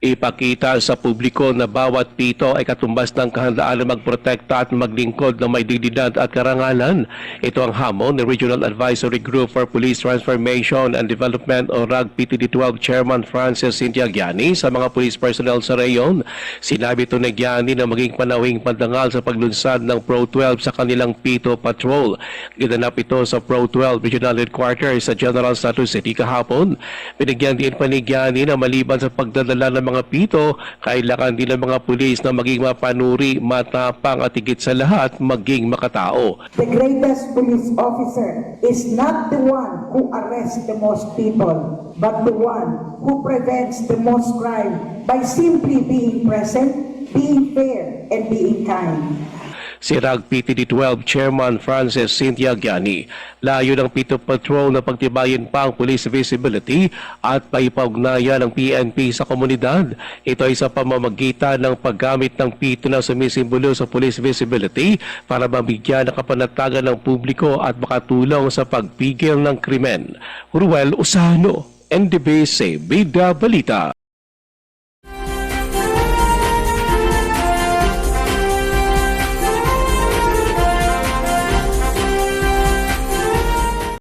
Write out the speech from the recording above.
Ipakita sa publiko na bawat pito ay katumbas ng kahandaan na magprotekta at maglingkod ng may dignidad at karangalan. Ito ang hamon ni Regional Advisory Group for Police Transformation and Development o RAG PTD-12 Chairman Francis Sintiagiani sa mga police personnel sa reyon. Sinabi ito ni Giani na maging panawing pandangal sa paglunsad ng Pro 12 sa kanilang Pito Patrol. Ginanap ito sa Pro 12 Regional Headquarters sa General Santos City kahapon. Binigyan din pa ni Giani na maliban sa pagdadala ng mga pito, kailangan din ng mga pulis na maging mapanuri, matapang at higit sa lahat maging makatao. The greatest police officer is not the one who arrests the most people, but the one who prevents the most crime by simply being present, being fair, and being kind. Si RAG PTD-12 Chairman Francis Sintiagiani, layo ng Pito Patrol na pagtibayin pa ang police visibility at paipagnayan ng PNP sa komunidad. Ito ay sa pamamagitan ng paggamit ng pito na sumisimbolo sa police visibility para mabigyan ng kapanatagan ng publiko at makatulong sa pagpigil ng krimen. Ruel Usano, NDBC Bida Balita.